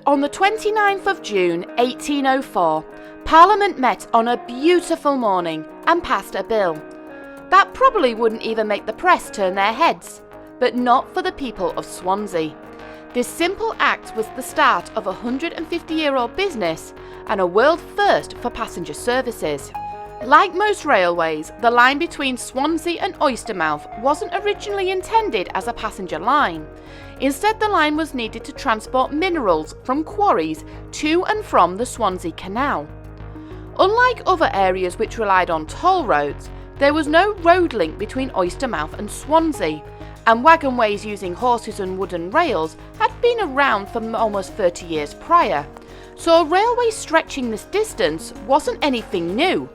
On the 29th of June 1804, Parliament met on a beautiful morning and passed a bill. That probably wouldn't even make the press turn their heads, but not for the people of Swansea. This simple act was the start of a 150-year-old business and a world first for passenger services. Like most railways, the line between Swansea and Oystermouth wasn't originally intended as a passenger line. Instead, the line was needed to transport minerals from quarries to and from the Swansea Canal. Unlike other areas which relied on toll roads, there was no road link between Oystermouth and Swansea, and wagonways using horses and wooden rails had been around for almost 30 years prior, so a railway stretching this distance wasn't anything new.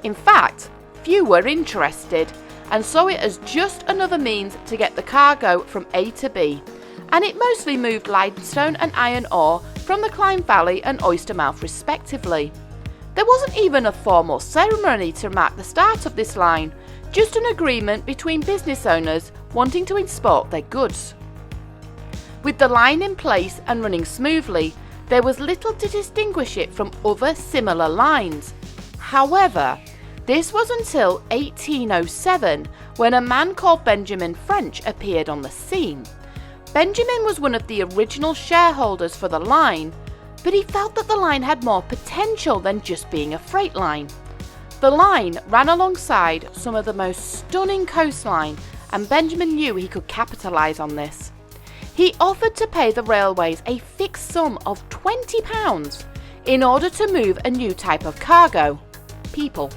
In fact, few were interested, and saw it as just another means to get the cargo from A to B, and it mostly moved limestone and iron ore from the Clyde Valley and Oystermouth respectively. There wasn't even a formal ceremony to mark the start of this line, just an agreement between business owners wanting to export their goods. With the line in place and running smoothly, there was little to distinguish it from other similar lines. However, this was until 1807 when a man called Benjamin French appeared on the scene. Benjamin was one of the original shareholders for the line, but he felt that the line had more potential than just being a freight line. The line ran alongside some of the most stunning coastline, and Benjamin knew he could capitalise on this. He offered to pay the railways a fixed sum of £20 in order to move a new type of cargo, people.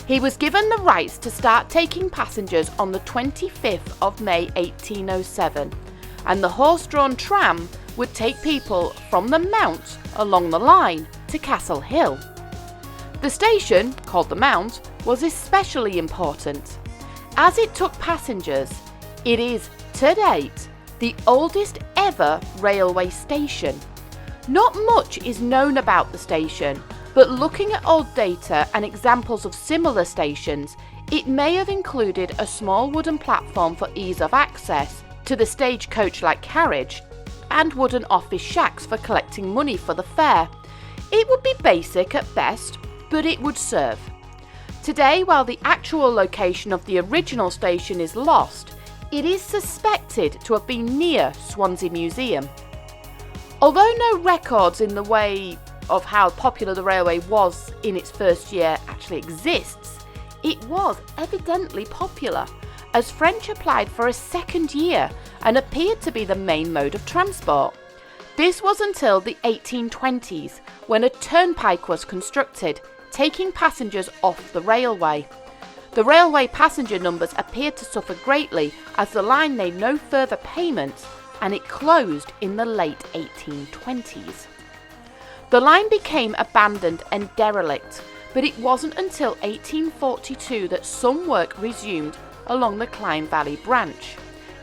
He was given the rights to start taking passengers on the 25th of May 1807, and the horse-drawn tram would take people from the Mount along the line to Castle Hill. The station, called the Mount, was especially important. As it took passengers, it is, to date, the oldest ever railway station. Not much is known about the station, but looking at old data and examples of similar stations, it may have included a small wooden platform for ease of access to the stagecoach-like carriage, and wooden office shacks for collecting money for the fare. It would be basic at best, but it would serve. Today, while the actual location of the original station is lost, it is suspected to have been near Swansea Museum. Although no records in the way of how popular the railway was in its first year actually exists, it was evidently popular, as French applied for a second year and appeared to be the main mode of transport. This was until the 1820s, when a turnpike was constructed, taking passengers off the railway. The railway passenger numbers appeared to suffer greatly as the line made no further payments, and it closed in the late 1820s. The line became abandoned and derelict, but it wasn't until 1842 that some work resumed along the Clyde Valley branch.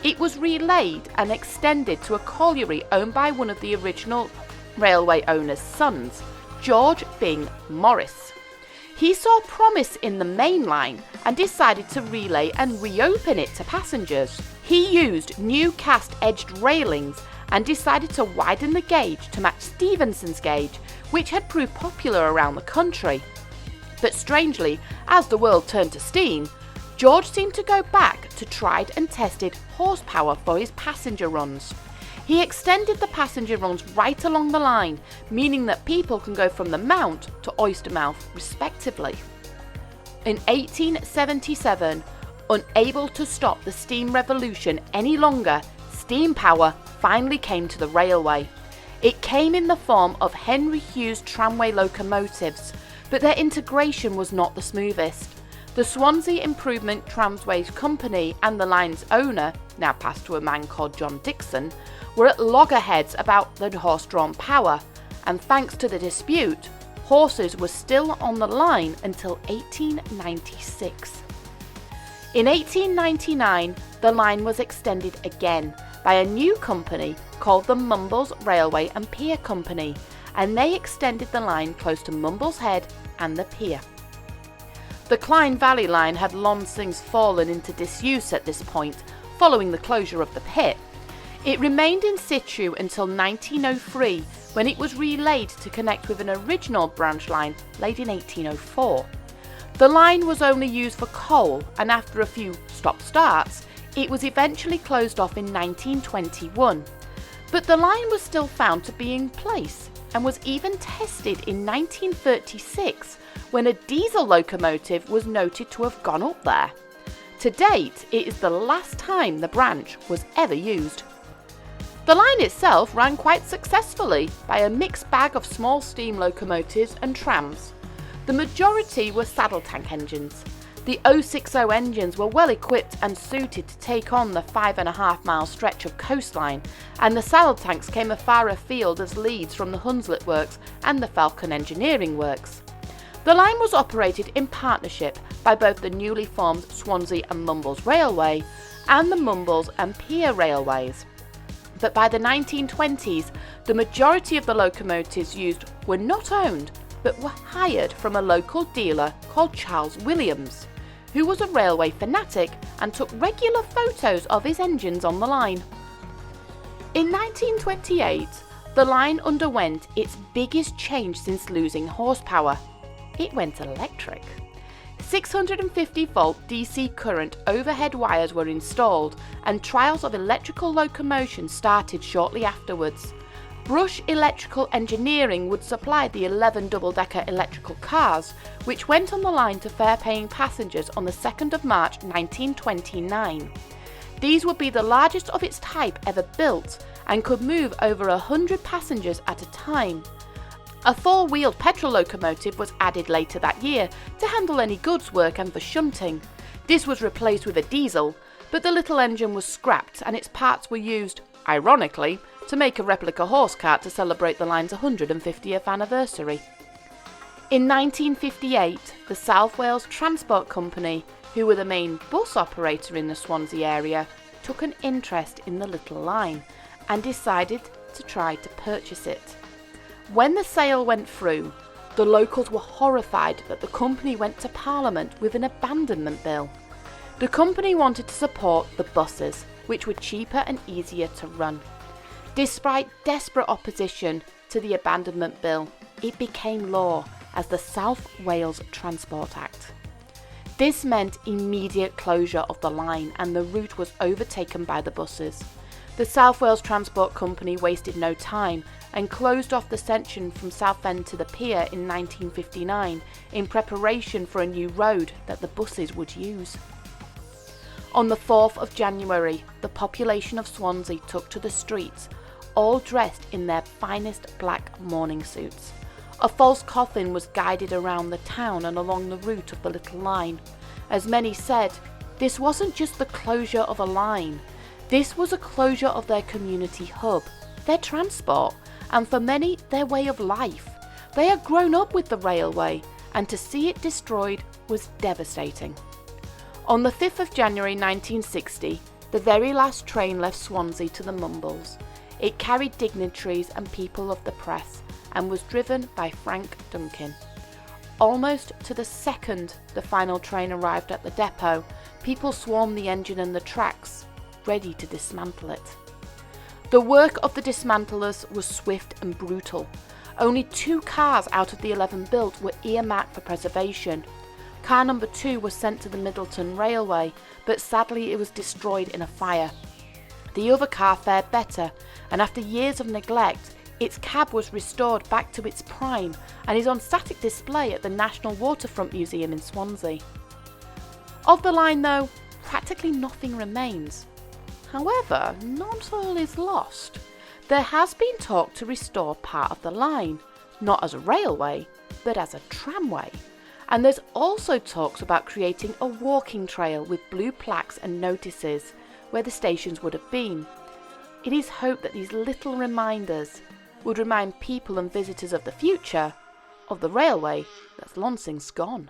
It was relaid and extended to a colliery owned by one of the original railway owner's sons, George Byng Morris. He saw promise in the main line and decided to relay and reopen it to passengers. He used new cast-edged railings and decided to widen the gauge to match Stephenson's gauge, which had proved popular around the country. But strangely, as the world turned to steam, George seemed to go back to tried and tested horsepower for his passenger runs. He extended the passenger runs right along the line, meaning that people can go from the Mount to Oystermouth respectively. In 1877, unable to stop the steam revolution any longer, steam power finally came to the railway. It came in the form of Henry Hughes tramway locomotives, but their integration was not the smoothest. The Swansea Improvement Tramways Company and the line's owner, now passed to a man called John Dixon, were at loggerheads about the horse-drawn power, and thanks to the dispute, horses were still on the line until 1896. In 1899, the line was extended again by a new company called the Mumbles Railway and Pier Company, and they extended the line close to Mumbles Head and the pier. The Clyde Valley line had long since fallen into disuse at this point, following the closure of the pit. It remained in situ until 1903, when it was relayed to connect with an original branch line laid in 1804. The line was only used for coal, and after a few stop-starts, it was eventually closed off in 1921. But the line was still found to be in place, and was even tested in 1936, when a diesel locomotive was noted to have gone up there. To date, it is the last time the branch was ever used. The line itself ran quite successfully by a mixed bag of small steam locomotives and trams. The majority were saddle tank engines. The 060 engines were well equipped and suited to take on the 5.5-mile stretch of coastline, and the saddle tanks came as far afield as Leeds from the Hunslet Works and the Falcon Engineering Works. The line was operated in partnership by both the newly formed Swansea and Mumbles Railway and the Mumbles and Pier Railways. But by the 1920s, the majority of the locomotives used were not owned, but were hired from a local dealer called Charles Williams, who was a railway fanatic and took regular photos of his engines on the line. In 1928, the line underwent its biggest change since losing horsepower. It went electric. 650-volt DC current overhead wires were installed, and trials of electrical locomotion started shortly afterwards. Brush Electrical Engineering would supply the 11 double-decker electrical cars, which went on the line to fare-paying passengers on the 2nd of March 1929. These would be the largest of its type ever built, and could move over 100 passengers at a time. A four-wheeled petrol locomotive was added later that year to handle any goods work and for shunting. This was replaced with a diesel, but the little engine was scrapped and its parts were used, ironically, to make a replica horse cart to celebrate the line's 150th anniversary. In 1958, the South Wales Transport Company, who were the main bus operator in the Swansea area, took an interest in the little line and decided to try to purchase it. When the sale went through, the locals were horrified that the company went to Parliament with an abandonment bill. The company wanted to support the buses, which were cheaper and easier to run. Despite desperate opposition to the abandonment bill, it became law as the South Wales Transport Act. This meant immediate closure of the line, and the route was overtaken by the buses. The South Wales Transport Company wasted no time and closed off the section from Southend to the pier in 1959 in preparation for a new road that the buses would use. On the 4th of January, the population of Swansea took to the streets, all dressed in their finest black mourning suits. A false coffin was guided around the town and along the route of the little line. As many said, this wasn't just the closure of a line. This was a closure of their community hub, their transport, and for many, their way of life. They had grown up with the railway, and to see it destroyed was devastating. On the 5th of January 1960, the very last train left Swansea to the Mumbles. It carried dignitaries and people of the press and was driven by Frank Duncan. Almost to the second the final train arrived at the depot, people swarmed the engine and the tracks, ready to dismantle it. The work of the dismantlers was swift and brutal. Only 2 cars out of the 11 built were earmarked for preservation. Car number 2 was sent to the Middleton Railway, but sadly it was destroyed in a fire. The other car fared better, and after years of neglect, its cab was restored back to its prime and is on static display at the National Waterfront Museum in Swansea. Of the line though, practically nothing remains. However, not all is lost. There has been talk to restore part of the line, not as a railway, but as a tramway. And there's also talks about creating a walking trail with blue plaques and notices where the stations would have been. It is hoped that these little reminders would remind people and visitors of the future of the railway that's long since gone.